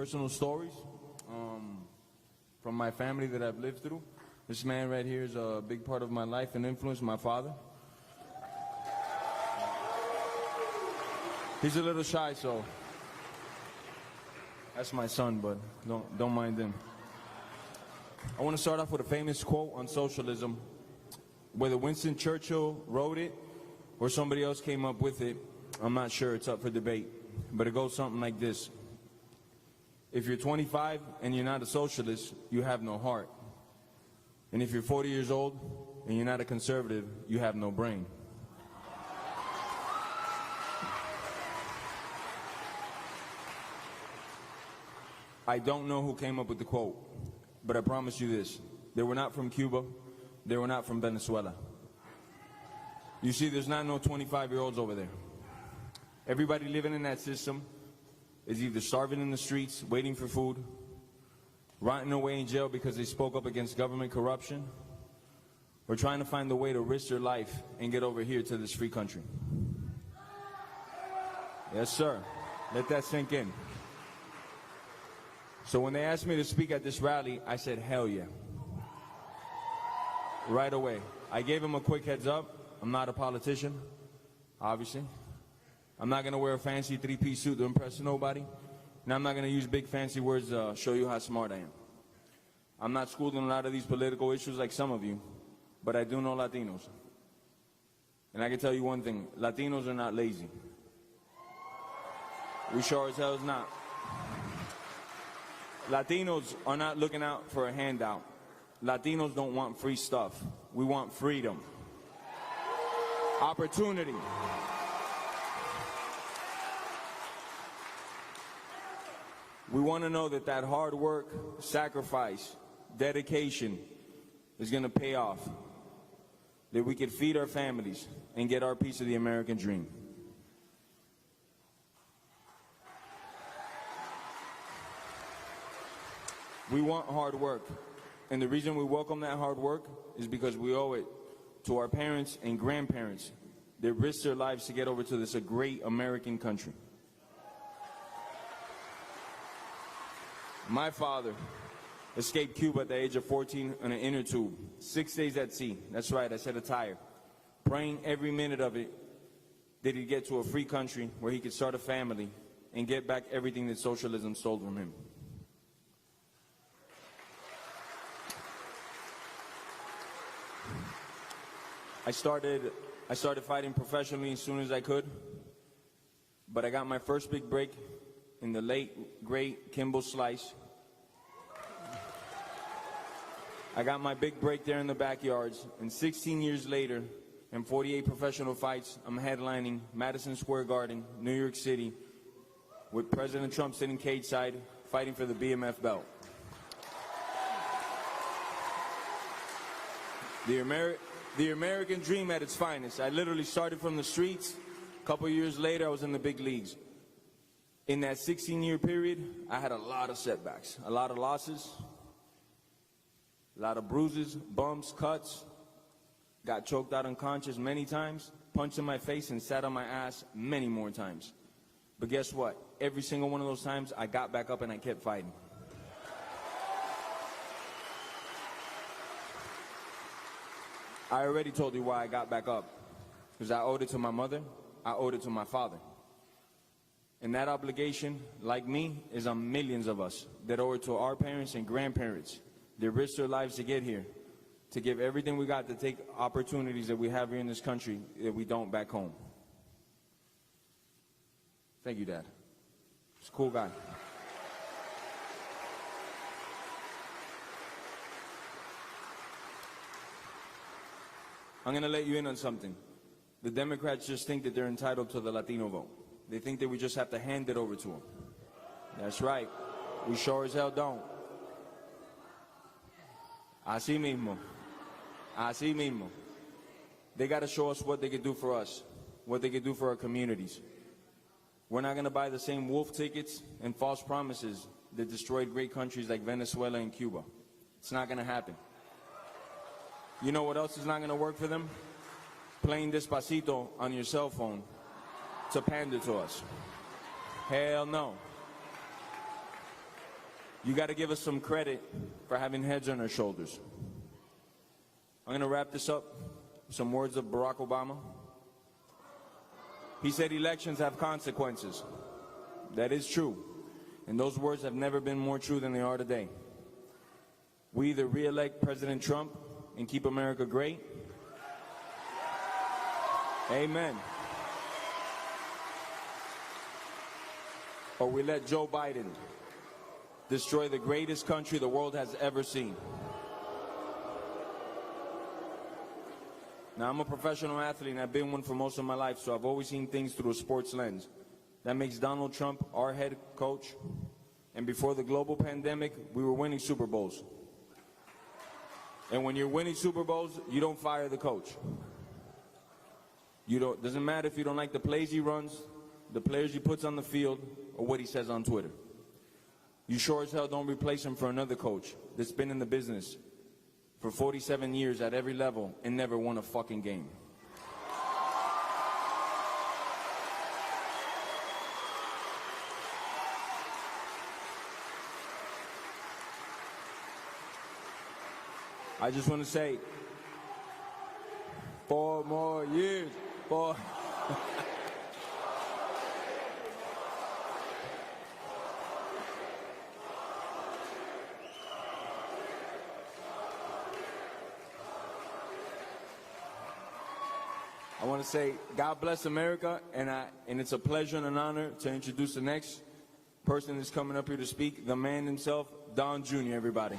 personal stories from my family that I've lived through. This man right here is a big part of my life and influence, my father. He's a little shy, so that's my son, but don't mind him. I want to start off with a famous quote on socialism. Whether Winston Churchill wrote it or somebody else came up with it, I'm not sure. It's up for debate. But it goes something like this. If you're 25 and you're not a socialist, you have no heart. And if you're 40 years old and you're not a conservative, you have no brain. I don't know who came up with the quote, but I promise you this. They were not from Cuba. They were not from Venezuela. You see, there's not no 25-year-olds over there. Everybody living in that system is either starving in the streets, waiting for food, rotting away in jail because they spoke up against government corruption, or trying to find a way to risk their life and get over here to this free country. Yes, sir. Let that sink in. So when they asked me to speak at this rally, I said, hell yeah. Right away. I gave him a quick heads up. I'm not a politician, obviously. I'm not going to wear a fancy three-piece suit to impress nobody. And I'm not going to use big fancy words to show you how smart I am. I'm not schooled in a lot of these political issues like some of you, but I do know Latinos. And I can tell you one thing, Latinos are not lazy. We sure as hell is not. Latinos are not looking out for a handout. Latinos don't want free stuff. We want freedom. Opportunity. We want to know that that hard work, sacrifice, dedication is going to pay off. That we can feed our families and get our piece of the American dream. We want hard work. And the reason we welcome that hard work is because we owe it to our parents and grandparents that risked their lives to get over to this great American country. My father escaped Cuba at the age of 14 on an inner tube, 6 days at sea. That's right, I said a tire. Praying every minute of it that he'd get to a free country where he could start a family and get back everything that socialism stole from him. I started fighting professionally as soon as I could, but I got my first big break in the late, great Kimbo Slice. I got my big break there in the backyards, and 16 years later, and 48 professional fights, I'm headlining Madison Square Garden, New York City, with President Trump sitting cage side, fighting for the BMF belt. The American dream at its finest. I literally started from the streets. A couple years later, I was in the big leagues. In that 16-year period, I had a lot of setbacks, a lot of losses, a lot of bruises, bumps, cuts. Got choked out unconscious many times, punched in my face, and sat on my ass many more times. But guess what? Every single one of those times, I got back up and I kept fighting. I already told you why I got back up. Because I owed it to my mother, I owed it to my father. And that obligation, like me, is on millions of us that owe it to our parents and grandparents that risked their lives to get here, to give everything we got to take opportunities that we have here in this country that we don't back home. Thank you, Dad. He's a cool guy. I'm going to let you in on something. The Democrats just think that they're entitled to the Latino vote. They think that we just have to hand it over to them. That's right. We sure as hell don't. Así mismo. Así mismo. They got to show us what they can do for us, what they can do for our communities. We're not going to buy the same wolf tickets and false promises that destroyed great countries like Venezuela and Cuba. It's not going to happen. You know what else is not going to work for them? Playing Despacito on your cell phone to pander to us. Hell no. you got to give us some credit for having heads on our shoulders. I'm going to wrap this up with some words of Barack Obama. He said elections have consequences. That is true. And those words have never been more true than they are today. We either re-elect President Trump and keep America great. Amen. Or we let Joe Biden destroy the greatest country the world has ever seen. Now, I'm a professional athlete, and I've been one for most of my life, so I've always seen things through a sports lens. That makes Donald Trump our head coach, and before the global pandemic, we were winning Super Bowls. And when you're winning Super Bowls, you don't fire the coach. Doesn't matter if you don't like the plays he runs, the players he puts on the field, or what he says on Twitter. You sure as hell don't replace him for another coach that's been in the business for 47 years at every level and never won a fucking game. I just want to say, 4 more years, 4. I want to say, God bless America, and it's a pleasure and an honor to introduce the next person that's coming up here to speak, the man himself, Don Jr., everybody.